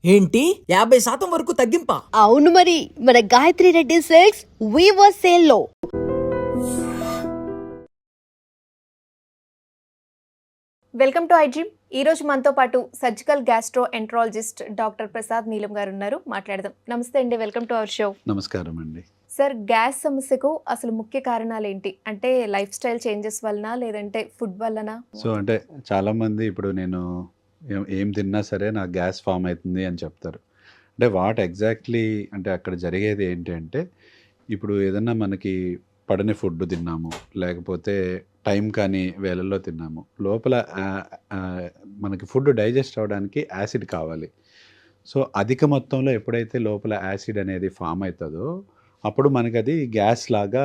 ఏంటి 50% వరకు తగ్గింపా? అవును మరి, మన Gayatri Reddy silks weaver sale లో. Welcome to iDream. ఈరోజు మనతో పాటు surgical gastroenterologist doctor Prasad Neelam గారు ఉన్నారు. మాట్లాడదాం. నమస్తే అండి, వెల్కమ్ టు అవర్ షో. నమస్కారం అండి. సార్, గ్యాస్ సమస్యకు అసలు ముఖ్య కారణాలు ఏంటి? అంటే లైఫ్ స్టైల్ చేంజెస్ వలన, లేదంటే ఫుడ్ వలన? సో అంటే చాలామంది ఇప్పుడు నేను ఏం తిన్నా సరే నాకు గ్యాస్ ఫామ్ అవుతుంది అని చెప్తారు. అంటే వాట్ ఎగ్జాక్ట్లీ అంటే అక్కడ జరిగేది ఏంటి అంటే, ఇప్పుడు ఏదన్నా మనకి పడని ఫుడ్ తిన్నాము, లేకపోతే టైం కానీ వేళల్లో తిన్నాము, లోపల మనకి ఫుడ్ డైజెస్ట్ అవ్వడానికి యాసిడ్ కావాలి. సో అధిక మొత్తంలో ఎప్పుడైతే లోపల యాసిడ్ అనేది ఫామ్ అవుతుందో అప్పుడు మనకి అది గ్యాస్ లాగా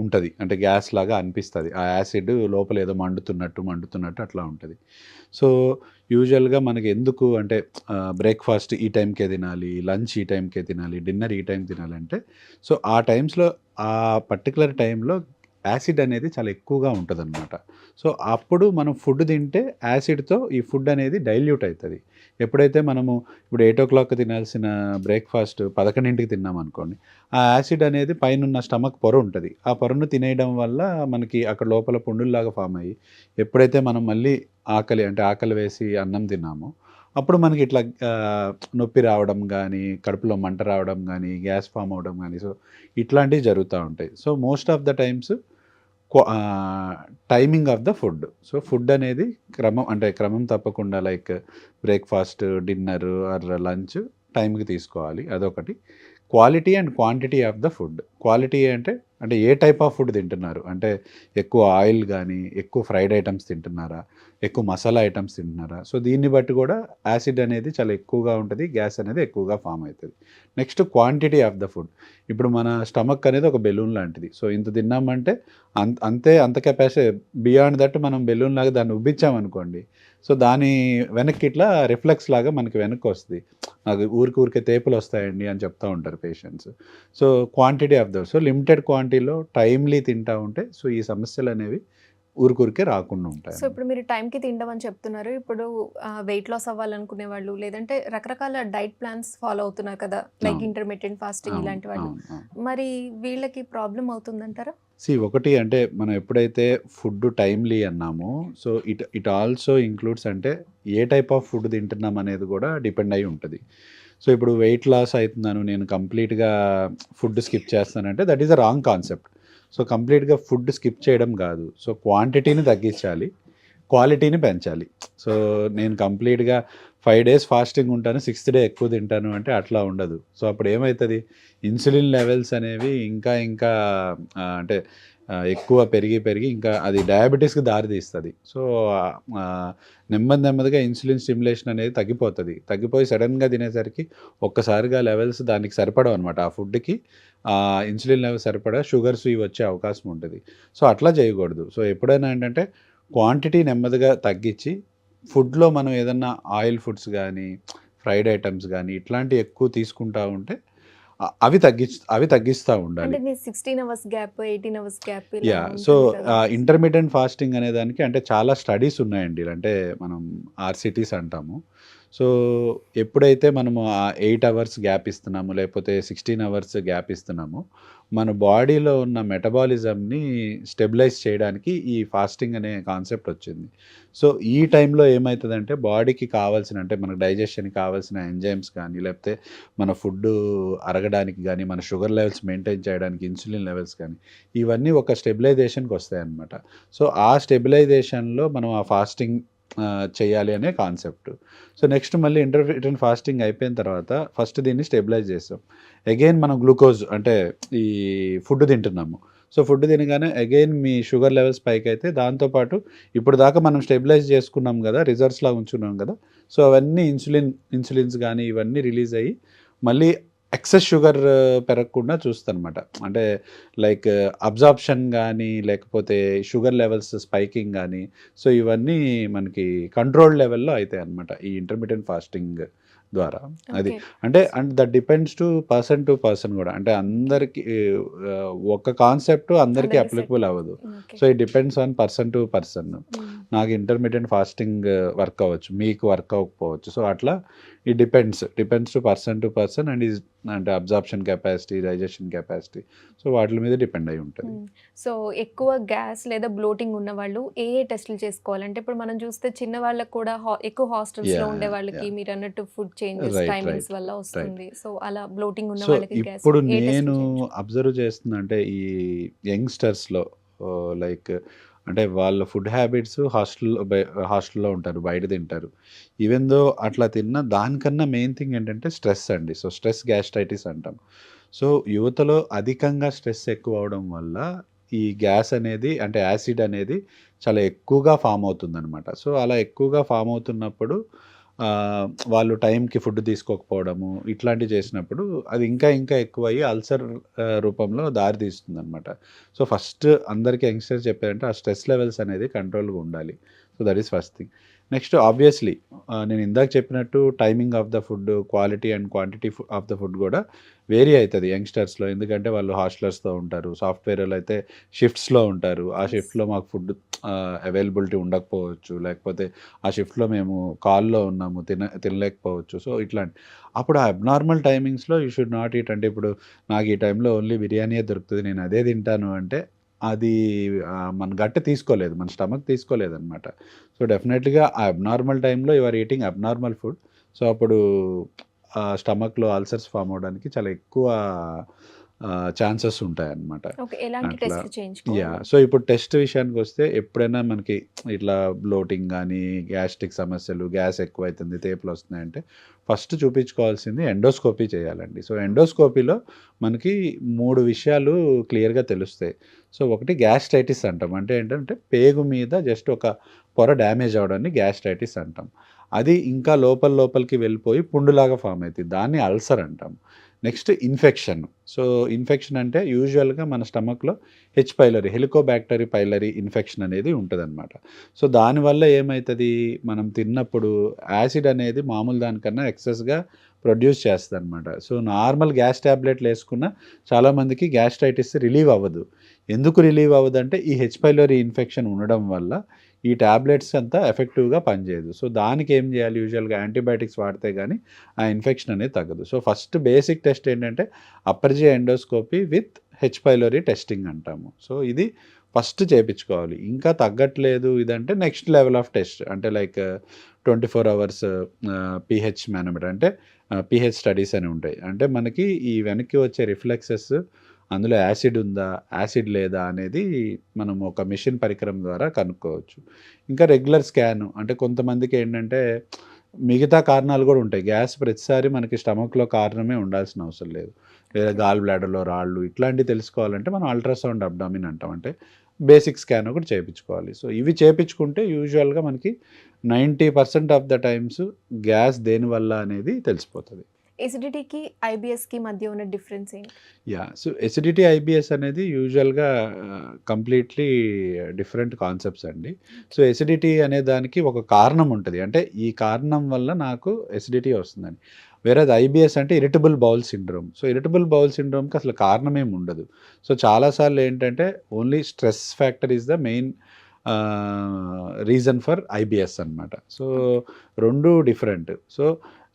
ఉంటుంది. అంటే గ్యాస్ లాగా అనిపిస్తుంది. ఆ యాసిడ్ లోపల ఏదో మండుతున్నట్టు అట్లా ఉంటుంది. సో యూజువల్గా మనకి ఎందుకు అంటే బ్రేక్ఫాస్ట్ ఈ టైంకే తినాలి, లంచ్ ఈ టైంకే తినాలి, డిన్నర్ ఈ టైం తినాలంటే, సో ఆ టైమ్స్లో ఆ పర్టికులర్ టైంలో యాసిడ్ అనేది చాలా ఎక్కువగా ఉంటుందన్నమాట. సో అప్పుడు మనం ఫుడ్ తింటే యాసిడ్తో ఈ ఫుడ్ అనేది డైల్యూట్ అవుతుంది. ఎప్పుడైతే మనము ఇప్పుడు 8 తినాల్సిన బ్రేక్ఫాస్ట్ 11కి తిన్నాం అనుకోండి, ఆ యాసిడ్ అనేది పైన స్టమక్ పొర ఉంటుంది. ఆ పొరను తినేయడం వల్ల మనకి అక్కడ లోపల పుండుల్లాగా ఫామ్ అయ్యి, ఎప్పుడైతే మనం మళ్ళీ ఆకలి వేసి అన్నం తిన్నామో అప్పుడు మనకి ఇట్లా నొప్పి రావడం కానీ, కడుపులో మంట రావడం కానీ, గ్యాస్ ఫామ్ అవ్వడం కానీ, సో ఇట్లాంటివి జరుగుతూ ఉంటాయి. So most of the times timing of the food. So food అనేది క్రమం తప్పకుండా like breakfast, dinner or lunch టైంకి తీసుకోవాలి. అదొకటి. Quality and quantity of the food. Quality అంటే ఏ టైప్ ఆఫ్ ఫుడ్ తింటున్నారు, అంటే ఎక్కువ ఆయిల్ కానీ, ఎక్కువ ఫ్రైడ్ ఐటమ్స్ తింటున్నారా, ఎక్కువ మసాలా ఐటమ్స్ తింటున్నారా, సో దీన్ని బట్టి కూడా యాసిడ్ అనేది చాలా ఎక్కువగా ఉంటుంది, గ్యాస్ అనేది ఎక్కువగా ఫామ్ అవుతుంది. Next quantity of the food. ఇప్పుడు మన స్టమక్ అనేది ఒక బెలూన్ లాంటిది. సో ఇంత తిన్నామంటే అంత కెపాసిటీ, బియాండ్ దట్ మనం బెలూన్ లాగా దాన్ని ఉబ్బించామనుకోండి, సో దాని వెనక్కి ఇట్లా రిఫ్లెక్స్ లాగా మనకి వెనక్కి వస్తుంది. నాకు ఊరికే తేపులు వస్తాయండి అని చెప్తూ ఉంటారు patients. So quantity of the, so limited క్వాంటిటీలో టైమ్లీ తింటూ ఉంటే సో ఈ సమస్యలు అనేవి ఊరికే రాకుండా ఉంటాయి. సో ఇప్పుడు మీరు టైంకి తినడం అని చెప్తున్నారు. ఇప్పుడు వెయిట్ లాస్ అవ్వాలనుకునే వాళ్ళు, లేదంటే రకరకాల డైట్ ప్లాన్స్ ఫాలో అవుతున్నారు కదా, లైక్ ఇంటర్మీడియట్ ఫాస్టింగ్ ఇలాంటి వాళ్ళు, మరి వీళ్ళకి ప్రాబ్లం అవుతుందంటారా? ఒకటి అంటే మనం ఎప్పుడైతే ఫుడ్ టైమ్లీ అన్నామో, సో ఇట్ ఆల్సో ఇంక్లూడ్స్ అంటే ఏ టైప్ ఆఫ్ ఫుడ్ తింటున్నాం అనేది కూడా డిపెండ్ అయి ఉంటుంది. సో ఇప్పుడు వెయిట్ లాస్ అవుతున్నాను, నేను కంప్లీట్గా ఫుడ్ స్కిప్ చేస్తానంటే that is a wrong concept. So కంప్లీట్గా ఫుడ్ స్కిప్ చేయడం కాదు. సో క్వాంటిటీని తగ్గించాలి, క్వాలిటీని పెంచాలి. సో నేను కంప్లీట్గా 5 days ఫాస్టింగ్ ఉంటాను, 6th day ఎక్కువ తింటాను అంటే అట్లా ఉండదు. సో అప్పుడు ఏమవుతుంది, ఇన్సులిన్ లెవెల్స్ అనేవి ఇంకా అంటే ఎక్కువ పెరిగి ఇంకా అది డయాబెటీస్కి దారితీస్తుంది. సో నెమ్మదిగా ఇన్సులిన్ స్టిమ్యులేషన్ అనేది తగ్గిపోయి సడన్గా తినేసరికి ఒక్కసారిగా లెవెల్స్ దానికి సరిపడవు అనమాట. ఆ ఫుడ్కి ఇన్సులిన్ లెవెల్ సరిపడా షుగర్స్ ఇవి వచ్చే అవకాశం ఉంటుంది. సో అట్లా చేయకూడదు. సో ఎప్పుడైనా ఏంటంటే క్వాంటిటీ నెమ్మదిగా తగ్గించి, ఫుడ్లో మనం ఏదన్నా ఆయిల్ ఫుడ్స్ కానీ, ఫ్రైడ్ ఐటమ్స్ కానీ ఇట్లాంటివి ఎక్కువ తీసుకుంటూ ఉంటే అవి తగ్గిస్తూ ఉండాలి. 16 hours gap, 18 hours gap. So intermediate fasting అనే దానికి అంటే చాలా స్టడీస్ ఉన్నాయండి. అంటే మనం RCTs అంటాము. సో ఎప్పుడైతే మనము 8 hours గ్యాప్ ఇస్తున్నాము, లేకపోతే 16 hours గ్యాప్ ఇస్తున్నామో, మన బాడీలో ఉన్న మెటబాలిజంని స్టెబిలైజ్ చేయడానికి ఈ ఫాస్టింగ్ అనే కాన్సెప్ట్ వచ్చింది. సో ఈ టైంలో ఏమవుతుందంటే బాడీకి కావాల్సిన, అంటే మన డైజెషన్కి కావాల్సిన ఎంజైమ్స్ కానీ, లేకపోతే మన ఫుడ్ అరగడానికి కానీ, మన షుగర్ లెవెల్స్ మెయింటైన్ చేయడానికి ఇన్సులిన్ లెవెల్స్ కానీ, ఇవన్నీ ఒక స్టెబిలైజేషన్కి వస్తాయి అన్నమాట. సో ఆ స్టెబిలైజేషన్లో మనం ఆ ఫాస్టింగ్ చేయాలి అనే కాన్సెప్ట్. సో నెక్స్ట్ మళ్ళీ ఇంటర్మీడియట్ ఫాస్టింగ్ అయిపోయిన తర్వాత ఫస్ట్ దీన్ని స్టెబిలైజ్ చేస్తాం. అగైన్ మనం గ్లూకోజ్ అంటే ఈ ఫుడ్ తింటున్నాము. సో ఫుడ్ తినగానే అగైన్ మీ షుగర్ లెవెల్స్ పైకి అయితే, దాంతోపాటు ఇప్పుడు దాకా మనం స్టెబిలైజ్ చేసుకున్నాం కదా, రిజర్వ్స్లా ఉంచున్నాం కదా, సో అవన్నీ ఇన్సులిన్స్ కానీ ఇవన్నీ రిలీజ్ అయ్యి మళ్ళీ ఎక్సెస్ షుగర్ పెరగకుండా చూస్తానమాట. అంటే లైక్ అబ్జార్ప్షన్ కానీ, లేకపోతే షుగర్ లెవెల్స్ స్పైకింగ్ కానీ, సో ఇవన్నీ మనకి కంట్రోల్ లెవెల్లో అవుతాయి అన్నమాట ఈ ఇంటర్మీడియట్ ఫాస్టింగ్ ద్వారా. అది అంటే దట్ డిపెండ్స్ టు పర్సన్ కూడా. అంటే అందరికీ ఒక కాన్సెప్ట్ అందరికీ అప్లికబుల్ అవ్వదు. So it depends on person to person. నాకు ఇంటర్మీడియట్ ఫాస్టింగ్ వర్క్ అవ్వచ్చు, మీకు వర్క్ అవ్వకపోవచ్చు. సో అట్లా it depends to person and is అంటే absorption capacity, digestion capacity, so వాటి మీద డిపెండ్ అయి ఉంటుంది. సో ఎక్కువ గ్యాస్ లేదా బ్లోటింగ్ ఉన్న వాళ్ళు ఏ టెస్టులు చేసుకోవాలి? అంటే ఇప్పుడు మనం చూస్తే చిన్న వాళ్ళకి కూడా ఎక్కువ హాస్టల్స్ లో Yeah, ఉండే వాళ్ళకి yeah. మీరు అన్నట్టు food changes Right, timings right, వల్ల వస్తుంది. సో అలా బ్లోటింగ్ ఉన్న సో వాళ్ళకి గ్యాస్ ఇప్పుడు ఏ టెస్టులు నేను చేయించు? అబ్జర్వ్ చేస్తున్నా అంటే ఈ యంగ్స్టర్స్లో లైక్ అంటే వాళ్ళ ఫుడ్ హ్యాబిట్స్ హాస్టల్లో ఉంటారు, బయట తింటారు. ఈవెన్ దో అట్లా తిన్న దానికన్నా మెయిన్ థింగ్ ఏంటంటే స్ట్రెస్ అండి. సో స్ట్రెస్ గ్యాస్ట్రైటిస్ అంటాం. సో యువతలో అధికంగా స్ట్రెస్ ఎక్కువ అవడం వల్ల ఈ గ్యాస్ అనేది అంటే యాసిడ్ అనేది చాలా ఎక్కువగా ఫామ్ అవుతుందన్నమాట. సో అలా ఎక్కువగా ఫామ్ అవుతున్నప్పుడు వాళ్ళు టైంకి ఫుడ్ తీసుకోకపోవడము ఇట్లాంటివి చేసినప్పుడు అది ఇంకా ఎక్కువయ్యి అల్సర్ రూపంలో దారి తీస్తుందనమాట. సో ఫస్ట్ అందరికీ యంగ్స్టర్స్ చెప్పారంటే ఆ స్ట్రెస్ లెవెల్స్ అనేది కంట్రోల్గా ఉండాలి. So that is first thing. Next obviously నేను ఇందాక చెప్పినట్టు timing of the food, quality and quantity of the food కూడా వేరీ అవుతుంది యంగ్స్టర్స్లో. ఎందుకంటే వాళ్ళు హాస్టలర్స్తో ఉంటారు, సాఫ్ట్వేర్లో అయితే షిఫ్ట్స్లో ఉంటారు. ఆ షిఫ్ట్లో మాకు ఫుడ్ అవైలబిలిటీ ఉండకపోవచ్చు, లేకపోతే ఆ షిఫ్ట్లో మేము కాల్లో ఉన్నాము తినలేకపోవచ్చు. సో ఇట్లాంటి అప్పుడు ఆ అబ్నార్మల్ టైమింగ్స్లో యూ షుడ్ నాట్ ఈట్. అంటే ఇప్పుడు నాకు ఈ టైంలో ఓన్లీ బిర్యానీయే దొరుకుతుంది, నేను అదే తింటాను అంటే అది మన గట్ తీసుకోలేదు, మన స్టమక్ తీసుకోలేదనమాట. సో డెఫినెట్లీగా ఆ అబ్నార్మల్ టైంలో you are eating abnormal food. So అప్పుడు స్టమక్లో అల్సర్స్ ఫామ్ అవడానికి చాలా ఎక్కువ ఛాన్సెస్ ఉంటాయన్నమాట. ఓకే, ఎలాంటి అట్లా టెస్టులు చేయించుకోవాలి? సో ఇప్పుడు టెస్ట్ విషయానికి వస్తే ఎప్పుడైనా మనకి ఇట్లా బ్లోటింగ్ కానీ గ్యాస్ట్రిక్ సమస్యలు, గ్యాస్ ఎక్కువైతుంది, తేపులు వస్తున్నాయంటే ఫస్ట్ చూపించుకోవాల్సింది ఎండోస్కోపీ చేయాలండి. సో ఎండోస్కోపీలో మనకి 3 విషయాలు క్లియర్గా తెలుస్తాయి. సో ఒకటి గ్యాస్ట్రైటిస్ అంటాం. అంటే ఏంటంటే పేగు మీద జస్ట్ ఒక పొర డ్యామేజ్ అవడాన్ని గ్యాస్ట్రైటిస్ అంటాం. అది ఇంకా లోపలికి వెళ్ళిపోయి పుండులాగా ఫామ్ అవుతుంది, దాన్ని అల్సర్ అంటాం. Next infection. సో ఇన్ఫెక్షన్ అంటే యూజువల్గా మన స్టమక్లో హెచ్ పైలరీ, హెలికోబ్యాక్టరీ పైలరీ ఇన్ఫెక్షన్ అనేది ఉంటుందన్నమాట. సో దానివల్ల ఏమవుతుంది, మనం తిన్నప్పుడు యాసిడ్ అనేది మామూలు దానికన్నా ఎక్సెస్గా ప్రొడ్యూస్ చేస్తుంది అనమాట. సో నార్మల్ గ్యాస్ ట్యాబ్లెట్లు వేసుకున్న చాలామందికి గ్యాస్ట్రైటిస్ రిలీవ్ అవ్వదు. ఎందుకు రిలీవ్ అవ్వదంటే ఈ హెచ్ పైలరీ ఇన్ఫెక్షన్ ఉండడం వల్ల ఈ ట్యాబ్లెట్స్ అంతా ఎఫెక్టివ్గా పనిచేయదు. సో దానికి ఏం చేయాలి, యూజువల్గా యాంటీబయాటిక్స్ వాడితే కానీ ఆ ఇన్ఫెక్షన్ అనేది తగ్గదు. సో ఫస్ట్ బేసిక్ టెస్ట్ ఏంటంటే upper G endoscopy with H pylori testing అంటాము. సో ఇది ఫస్ట్ చేయించుకోవాలి. ఇంకా తగ్గట్లేదు ఇదంటే నెక్స్ట్ లెవెల్ ఆఫ్ టెస్ట్ అంటే లైక్ 24 అవర్స్ పీహెచ్ మానోమీటర్, అంటే పీహెచ్ స్టడీస్ అని ఉంటాయి. అంటే మనకి ఈ వెనక్కి వచ్చే రిఫ్లెక్సెస్ అందులో యాసిడ్ ఉందా, యాసిడ్ లేదా అనేది మనం ఒక మిషన్ పరికరం ద్వారా కనుక్కోవచ్చు. ఇంకా రెగ్యులర్ స్కాన్, అంటే కొంతమందికి ఏంటంటే మిగతా కారణాలు కూడా ఉంటాయి. గ్యాస్ ప్రతిసారి మనకి స్టమక్లో కారణమే ఉండాల్సిన అవసరం లేదు. లేదా గాల్ బ్లాడర్లో రాళ్ళు ఇట్లాంటివి తెలుసుకోవాలంటే మనం అల్ట్రాసౌండ్ అబ్డామిన్ అంటాం. అంటే బేసిక్ స్కాన్ ఒకటి చేయించుకోవాలి. సో ఇవి చేయించుకుంటే యూజువల్గా మనకి 90% ఆఫ్ ద టైమ్స్ గ్యాస్ దేనివల్ల అనేది తెలిసిపోతుంది. ఎసిడిటీకి ఐబిఎస్కి మధ్య ఉన్న డిఫరెన్స్ ఏంటి? సో ఎసిడిటీ, ఐబిఎస్ అనేది యూజువల్గా కంప్లీట్లీ డిఫరెంట్ కాన్సెప్ట్స్ అండి. సో ఎసిడిటీ అనే దానికి ఒక కారణం ఉంటుంది, అంటే ఈ కారణం వల్ల నాకు ఎసిడిటీ వస్తుందని. వేరే ఐబిఎస్ అంటే irritable bowel syndrome. So irritable bowel సిండ్రోమ్కి అసలు కారణం ఏమి ఉండదు. సో చాలాసార్లు ఏంటంటే only stress factor is the main reason for IBS అనమాట. సో రెండు డిఫరెంట్. సో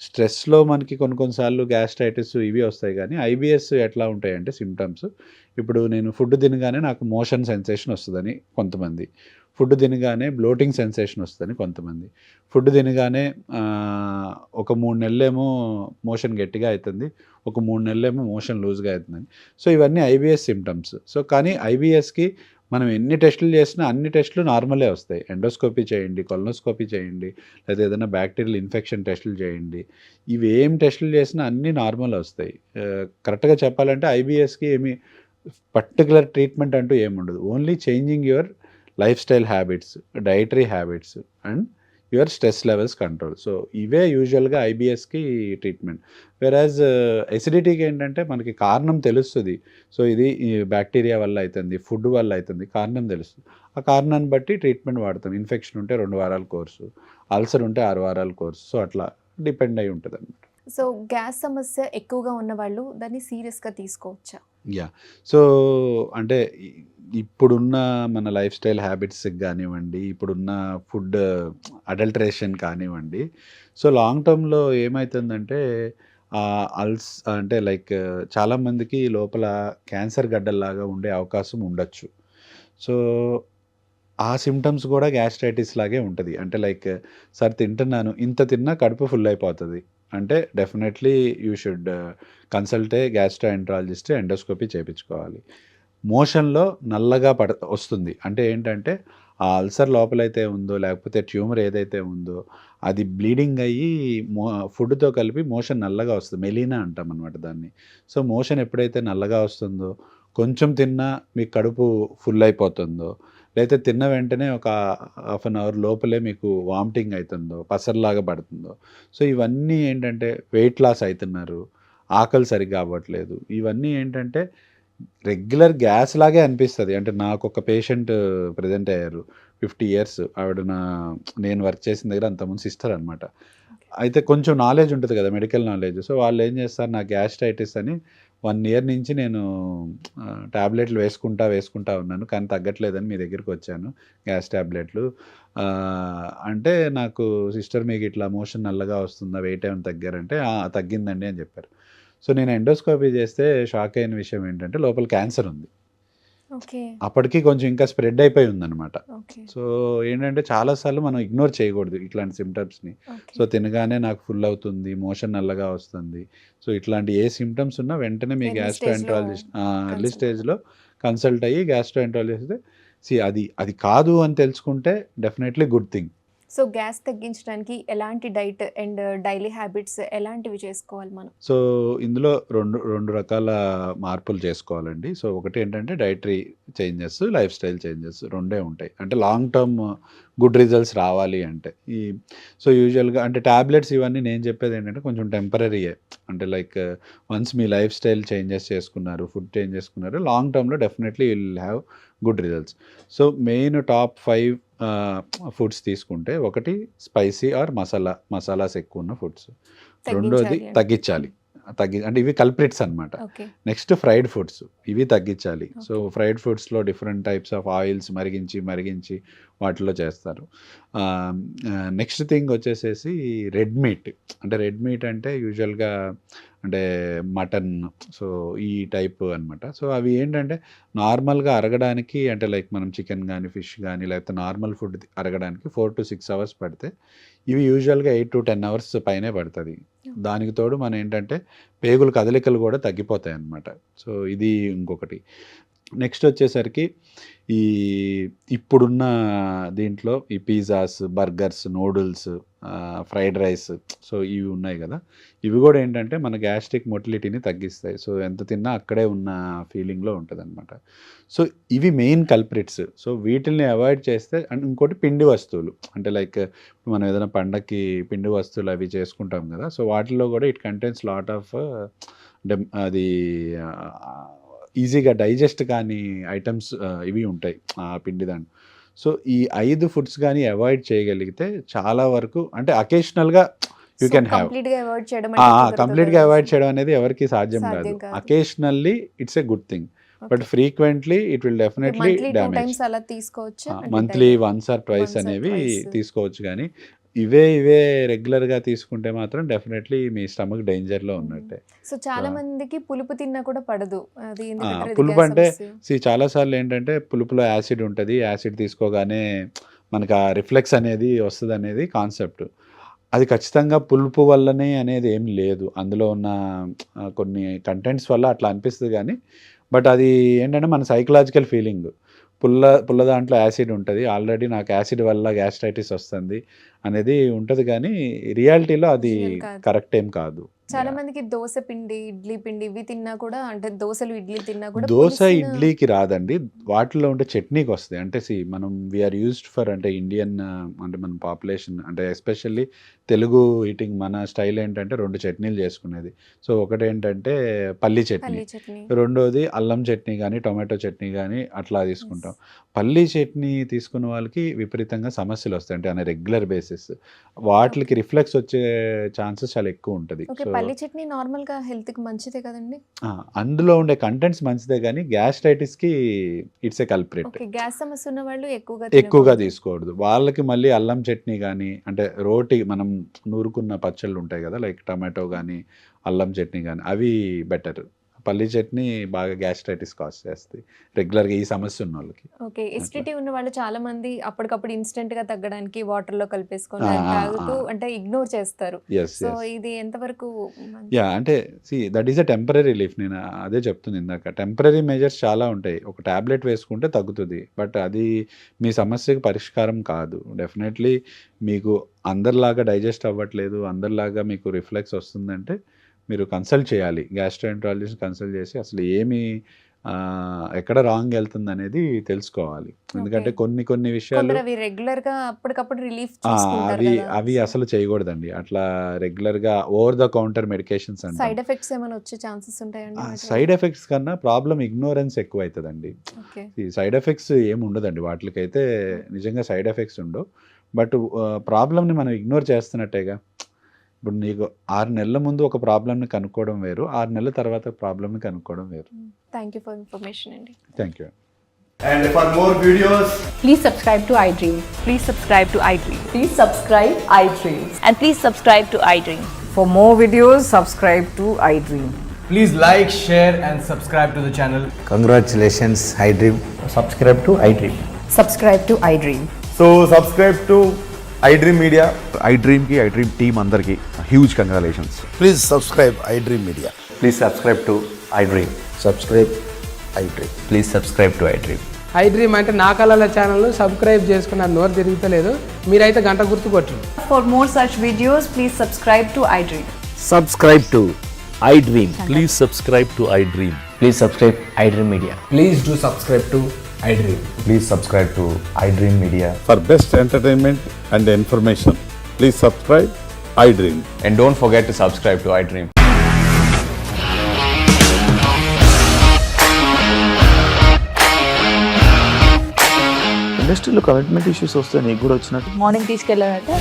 స్ట్రెస్లో మనకి కొన్నిసార్లు గ్యాస్ట్రైటిస్ ఇవి వస్తాయి, కానీ ఐబిఎస్ ఎట్లా ఉంటాయంటే సిమ్టమ్స్, ఇప్పుడు నేను ఫుడ్ తినగానే నాకు మోషన్ సెన్సేషన్ వస్తుందని కొంతమంది, ఫుడ్ తినగానే బ్లోటింగ్ సెన్సేషన్ వస్తుందని కొంతమంది, ఫుడ్ తినగానే ఒక 3 నెలలేమో మోషన్ గట్టిగా అవుతుంది, ఒక 3 నెలలేమో మోషన్ లూజ్గా అవుతుందని. సో ఇవన్నీ ఐబిఎస్ సిమ్టమ్స్. సో కానీ ఐబిఎస్కి మనం ఎన్ని టెస్టులు చేసినా అన్ని టెస్టులు నార్మలే వస్తాయి. ఎండోస్కోపీ చేయండి, కొలనోస్కోపీ చేయండి, లేదా ఏదైనా బ్యాక్టీరియల్ ఇన్ఫెక్షన్ టెస్టులు చేయండి, ఇవి ఏం టెస్టులు చేసినా అన్నీ నార్మల్ వస్తాయి. కరెక్ట్గా చెప్పాలంటే ఐబిఎస్కి ఏమి పర్టికులర్ ట్రీట్మెంట్ అంటూ ఏముండదు. Only changing your life style habits, dietary habits and your stress levels control. So ఇవే యూజువల్గా ఐబిఎస్కి ట్రీట్మెంట్. వెరాజ్ ఎసిడిటీకి ఏంటంటే మనకి కారణం తెలుస్తుంది. సో ఇది బ్యాక్టీరియా వల్ల అవుతుంది, ఫుడ్ వల్ల అవుతుంది, కారణం తెలుస్తుంది. ఆ కారణాన్ని బట్టి ట్రీట్మెంట్ వాడతాం. ఇన్ఫెక్షన్ ఉంటే 2 వారాల కోర్సు, అల్సర్ ఉంటే 6 వారాల కోర్సు. సో అట్లా డిపెండ్ అయి ఉంటుంది అనమాట. సో గ్యాస్ సమస్య ఎక్కువగా ఉన్న వాళ్ళు దాన్ని సీరియస్గా తీసుకోవచ్చా? సో అంటే ఇప్పుడున్న మన లైఫ్ స్టైల్ హ్యాబిట్స్కి కానివ్వండి, ఇప్పుడున్న ఫుడ్ అడల్టరేషన్ కానివ్వండి, సో లాంగ్ టర్మ్‌లో ఏమైతుందంటే అంటే లైక్ చాలామందికి లోపల క్యాన్సర్ గడ్డల్లాగా ఉండే అవకాశం ఉండొచ్చు. సో ఆ సిమ్టమ్స్ కూడా గ్యాస్ట్రైటిస్ లాగే ఉంటది. అంటే లైక్ సార్ తింటున్నాను, ఇంత తిన్నా కడుపు ఫుల్ అయిపోతది. అంటే definitely you should consult a gastroenterologist, endoscopy చేపించుకోవాలి. మోషన్‌లో నల్లగా వస్తుంది. అంటే ఏంటంటే ఆ అల్సర్ లోపలైతే ఉందో, లేకపోతే ట్యూమర్ ఏదైతే ఉందో అది బ్లీడింగ్ అయ్యి ఫుడ్‌తో కలిపి మోషన్ నల్లగా వస్తది. మెలీనా అంటామనమాట దాన్ని. సో మోషన్ ఎప్పుడైతే నల్లగా వస్తుందో, కొంచెం తిన్నా మీకు కడుపు ఫుల్ అయిపోతుందో, లేతే తిన్న వెంటనే ఒక హాఫ్ అన్ అవర్ లోపలే మీకు వామిటింగ్ అయితుందో, పసరులాగా పడుతుందో, సో ఇవన్నీ ఏంటంటే వెయిట్ లాస్ అయితున్నారు, ఆకలి సరిగ్గా అవ్వట్లేదు. ఇవన్నీ ఏంటంటే రెగ్యులర్ గ్యాస్ లాగే అనిపిస్తది. అంటే నాకొక పేషెంట్ ప్రెజెంట్ అయ్యారు. 50 ఇయర్స్ ఆవిడ నేను వర్క్ చేసిన దగ్గర అంతకుముందు సిస్టర్ అనమాట. అయితే కొంచెం నాలెడ్జ్ ఉంటది కదా! Medical knowledge. సో వాళ్ళేం చేస్తారు, నాకు గ్యాస్ట్రైటిస్ అని 1 ఇయర్ నుంచి నేను టాబ్లెట్లు వేసుకుంటా ఉన్నాను. కానీ తగ్గట్లేదని మీ దగ్గరికొచ్చాను గ్యాస్ టాబ్లెట్లు. అంటే నాకు సిస్టర్ మీకు ఇట్లా మోషన్ నల్లగా వస్తుందా? వెయిట్ ఏమైనా తగ్గారంటే, "ఆ! తగ్గిందండి" అని చెప్పారు. సో నేను ఎండోస్కోపీ చేస్తే షాక్ అయిన విషయం ఏంటంటే లోపల క్యాన్సర్ ఉంది. ఓకే. అప్పటికి కొంచెం ఇంకా స్ప్రెడ్ అయిపోయి ఉందనమాట. ఓకే. సో ఏంటంటే చాలా సార్లు మనం ఇగ్నోర్ చేయకూడదు ఇట్లాంటి సిమ్టమ్స్‌ని. So okay. తినగానే నాకు ఫుల్ అవుతుంది, మోషన్ నల్లగా వస్తుంది. సో ఇట్లాంటి ఏ సిమ్టమ్స్ ఉన్నా వెంటనే మీ ఎర్లీ స్టేజ్‌లో గ్యాస్ట్రోఎంటరాలజిస్ట్ ఎర్లీ కన్సల్ట్. స్టేజ్‌లో కన్సల్ట్ అయ్యి గ్యాస్ట్రోఎంటరాలజిస్ట్ అది కాదు అని తెలుసుకుంటే definitely good thing. So gas తగ్గించడానికి ఎలాంటి డైట్ అండ్ డైలీ హ్యాబిట్స్ ఎలాంటివి చేసుకోవాలి మనం? సో ఇందులో 2 రకాల మార్పులు చేసుకోవాలండి. సో ఒకటి ఏంటంటే dietary changes, life style changes రెండే ఉంటాయి. అంటే లాంగ్ టర్మ్ గుడ్ రిజల్ట్స్ రావాలి అంటే. సో యూజువల్‌గా అంటే టాబ్లెట్స్ ఇవన్నీ నేను చెప్పేది ఏంటంటే కొంచెం టెంపరరీయే. అంటే లైక్ వన్స్ మీ లైఫ్ స్టైల్ చేంజెస్ చేసుకున్నారు, ఫుడ్ చేంజ్ చేసుకున్నారు, లాంగ్ టర్మ్‌లో definitely you will have good results. So main top 5 foods తీసుకుంటే, ఒకటి స్పైసీ ఆర్ మసాలాస్ ఎక్కువ ఉన్న ఫుడ్స్. రెండోది తగ్గించాలి అంటే. తగ్గించాలి. అంటే ఇవి కల్ప్రిట్స్ అనమాట. ఓకే. నెక్స్ట్ ఫ్రైడ్ ఫుడ్స్ ఇవి తగ్గించాలి. So okay. ఫ్రైడ్ ఫుడ్స్‌లో డిఫరెంట్ టైప్స్ ఆఫ్ ఆయిల్స్ మరిగించి వాటిలో చేస్తారు. నెక్స్ట్ థింగ్ వచ్చేసేసి రెడ్ మీట్. అంటే రెడ్ మీట్ అంటే యూజువల్‌గా అంటే మటన్, సో ఈ టైప్ అనమాట. సో అవి ఏంటంటే నార్మల్‌గా అరగడానికి అంటే లైక్ మనం చికెన్ గానీ, ఫిష్ గానీ లేకపోతే నార్మల్ ఫుడ్ అరగడానికి 4-6 అవర్స్ పడితే, ఇవి యూజువల్‌గా 8-10 అవర్స్ పైనే పడతది. దానికి తోడు మనం ఏంటంటే పేగుల కదలికలు కూడా తగ్గిపోతాయన్నమాట. సో ఇది ఇంకొకటి. నెక్స్ట్ వచ్చేసరికి ఈ ఇప్పుడున్న దీంట్లో ఈ pizzas, burgers, noodles, fried rice, so ఇవి ఉన్నాయి కదా! ఇవి కూడా ఏంటంటే మన గ్యాస్ట్రిక్ మొటిలిటీని తగ్గిస్తాయి. సో ఎంత తిన్నా అక్కడే ఉన్న ఫీలింగ్‌లో ఉంటదనమాట. సో ఇవి మెయిన్ కల్ప్రిట్స్. సో వీటిల్ని అవాయిడ్ చేస్తే అండ్ ఇంకోటి పిండి వస్తువులు. అంటే లైక్ మనం ఏదైనా పండక్కి పిండి వస్తువులు అవి చేసుకుంటాం కదా! సో వాటిల్లో కూడా ఇట్ కంటైన్స్ లాట్ ఆఫ్ అంటే అది ఈజీగా డైజెస్ట్ కాని ఐటెమ్స్ ఇవి ఉంటాయి ఆ పిండి దాంట్లో. సో ఈ 5 ఫుడ్స్ గానీ అవాయిడ్ చేయగలిగితే చాలా వరకు అంటే అకేషనల్‌గా యూ సో కెన్ హ్యావ్. కంప్లీట్‌గా అవాయిడ్ చేయడం అంటే కుదరదు కంప్లీట్‌గా కదా! అవాయిడ్ చేయడం అనేది ఎవరికీ సాధ్యం కాదు. సాధ్యం కాదు. Occasionally it's a good thing. But okay. Frequently it will definitely monthly 2 damage. Times అలా తీసుకోవచ్చా? అంటే monthly daily once or twice once or అనేవి ట్వైస్. తీసుకోవచ్చు గానీ, ఇవే రెగ్యులర్‌గా తీసుకుంటే మాత్రం డెఫినెట్‌లీ మీ స్టమక్ డేంజర్‌లో ఉన్నట్టే. సో చాలా సో మందికి పులుపు తిన్నా కూడా పడదు. అది ఎందుకంటారు? ఇది పులుపు గ్యాస్ అంటే సమస్య. చాలా సార్లు ఏంటంటే పులుపులో యాసిడ్ ఉంటది. యాసిడ్ తీసుకోగానే మనకు ఆ రిఫ్లెక్స్ అనేది వస్తదనేది కాన్సెప్ట్. అది ఖచ్చితంగా పులుపు వల్లనే అనేది ఏం లేదు. అందులో ఉన్న కొన్ని కంటెంట్స్ వల్ల అట్లా అనిపిస్తది గానీ, బట్ అది ఏంటంటే మన సైకలాజికల్ ఫీలింగ్. పుల్ల దాంట్లో యాసిడ్ ఉంటది. ఆల్రెడీ నాకు యాసిడ్ వల్ల గ్యాస్ట్రైటిస్ వస్తుంది అనేది ఉంటది గానీ, రియాలిటీలో అది రియల్ కాదు. కరెక్ట్ ఏం కాదు. చాలా యాహ్! మందికి దోస పిండి, ఇడ్లీ పిండి ఇవి తిన్నా కూడా అంటే దోసలు, ఇడ్లీ తిన్నా కూడా దోస, పులిసిన ఇడ్లీకి రాదండి. వాటిలో ఉండే చట్నీకొస్తది. అంటే మనం వి ఆర్ యూజ్డ్ ఫర్ అంటే ఇండియన్ అంటే మన పాపులేషన్ అంటే ఎస్పెషల్లీ తెలుగు ఈటింగ్ మన స్టైల్ ఏంటంటే 2 చట్నీలు చేసుకునేది. సో ఒకటేంటంటే పల్లీ చట్నీ, పల్లీ చట్నీ. రెండోది అల్లం చట్నీ గానీ, టొమాటో చట్నీ గానీ అట్లా తీసుకుంటాం. పల్లీ చట్నీ తీసుకున్న వాళ్ళకి విపరీతంగా సమస్యలొస్తాయి. అంటే రెగ్యులర్ బేసిస్. వాటికి రిఫ్లెక్స్ వచ్చే ఛాన్సెస్ చాలా ఎక్కువుంటది. ఓకే. సో పల్లీ చట్నీ నార్మల్‌గా హెల్త్‌కి మంచిదే కదండీ! అందులో ఉండే కంటెంట్స్ మంచిదే గానీ గ్యాస్ట్రైటిస్‌కి it's a culprit. Okay. Gas సమస్య ఉన్న వాళ్ళు ఎక్కువగా ఎక్కువగా తినకూడదు. తీసుకోకూడదు. వాళ్ళకి మళ్ళీ అల్లం చట్నీ గానీ, అంటే రోటి మనం నూరుకున్న పచ్చళ్ళు ఉంటాయి కదా! లైక్ టమాటో గానీ, అల్లం చట్నీ గానీ అవి బెటర్. పల్లీ చట్నీ బాగా గ్యాస్ట్రైటిస్ కాజ్ చేస్తాయి రెగ్యులర్‌గా ఈ సమస్య ఉన్నోళ్ళకి. ఓకే. అట్లా. ఎసిడిటీ ఉన్న వాళ్ళు చాలా మంది అప్పటికప్పుడు ఇన్‌స్టంట్‌గా తగ్గడానికి వాటర్‌లో కలిపేసుకొని ఆ! దాన్ని ఆ! తాగుతూ ఆ! అంటే ఇగ్నోర్ చేస్తారు. యెస్. So yes. ఇది ఎంతవరకు అంటే that is a temporary relief. నేను అదే చెప్తున్నా ఇందాక. టెంపరరీ మెజర్స్ చాలా ఉంటాయి. ఒక టాబ్లెట్ వేసుకుంటే తగ్గుతుంది. బట్ అది మీ సమస్యకి పరిష్కారం కాదు. డెఫినెట్‌లీ మీకు అందరిలాగా డైజెస్ట్ అవ్వట్లేదు, అందరిలాగా మీకు రిఫ్లెక్స్ వస్తుందంటే మీరు కన్సల్ట్ చేయాలి. గ్యాస్ట్రోఎంట్రాలజిస్ట్ కన్సల్ట్ చేసి అసలు ఏమి ఎక్కడ రాంగ్ వెళ్తుందనేది తెలుసుకోవాలి. ఎందుకంటే ఓకే. కొన్ని విషయాలు కొందరు అవి రెగ్యులర్‌గా అప్పటికప్పుడు రిలీఫ్ ఆ! చూసుకుంటారు అవి కదా! అవి అసలు చేయకూడదండి. అట్లా రెగ్యులర్‌గా ఓవర్ ద కౌంటర్ మెడికేషన్స్ అంటాం. సైడ్ ఎఫెక్ట్స్ ఏమైనా వచ్చే ఛాన్సెస్ ఉంటాయండి వాటి వల్ల? సైడ్ ఎఫెక్ట్స్ కన్నా ప్రాబ్లమ్ ఇగ్నోరెన్స్ ఎక్కువైతదండి. ఓకే. ఈ సైడ్ ఎఫెక్ట్స్ ఏమి ఉండదండి. వాటికైతే నిజంగా సైడ్ ఎఫెక్ట్స్ ఉండవు. బట్ ప్రాబ్లమ్‌ని మనం ఇగ్నోర్ చేస్తున్నట్టేగా. ఇప్పుడు నీకు 6 నెలల ముందు ఒక ప్రాబ్లమ్‌ని కనుక్కోవడం వేరు. 6 నెలల తర్వాత ప్రాబ్లమ్‌ని కనుక్కోవడం వేరు. థ్యాంక్ యూ ఫర్ ఇన్ఫర్మేషన్ అండి. Thank you. And for more videos, Please subscribe to iDream. Please subscribe to iDream. Please subscribe iDream. And please subscribe to iDream. For more videos, subscribe to iDream. please like, share, and subscribe to the channel. Congratulations, iDream. Subscribe to iDream. Subscribe to iDream. So, subscribe to iDream Media. iDream team అందరికి huge congratulations. Please subscribe iDream Media. Please subscribe to iDream. Subscribe iDream. Please subscribe to iDream. iDream అంటే నా కళల ఛానల్ను subscribe చేసుకున్న నోరు తిరుగుతలేదు. మీరైతే గంట గుర్తు కొట్టండి. For more such videos, please subscribe to iDream. Subscribe to iDream. Please subscribe to iDream. Please subscribe iDream Media. Please do subscribe to iDream. Please subscribe to iDream Media. For best entertainment and information, please subscribe iDream. And don't forget to subscribe to iDream. ఇండస్ట్రీలో commitment issues వస్తే నీకు కూడా వచ్చినట్టు. Morning తీసుకెళ్ళాలంటే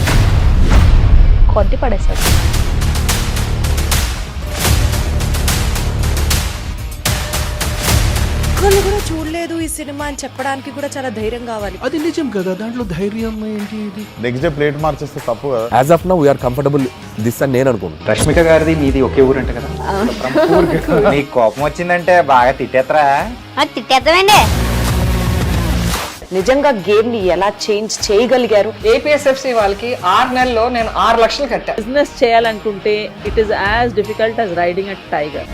కొట్టి పడేస్తారు. ఒక్కళ్ళు కూడా చూడలేదు ఈ సినిమా అని చెప్పడానికి కూడా చాలా ధైర్యం కావాలి. అది నిజం కదా, దాంట్లో ధైర్యం ఏంటి? ఇది నెక్స్ట్ డే ప్లేట్ మార్చేస్తే తప్పు కదా. As of now we are comfortable this అని నేను అనుకుంటున్నాను. రష్మిక గారిది మీది ఒకే ఊరు అంట కదా? నీకు కోపం వచ్చిందంటే బాగా తిట్టేత్తరా? తిట్టేద్దామండి. నిజంగా గేమ్ ని ఎలా చేంజ్ చేయగలిగారు? ఏపీఎస్ఎఫ్సి వాళ్ళకి 6 నెలల్లో నేను 6 లక్షలు కట్టా. బిజినెస్ చేయాలనుకుంటే it is as difficult as riding a tiger.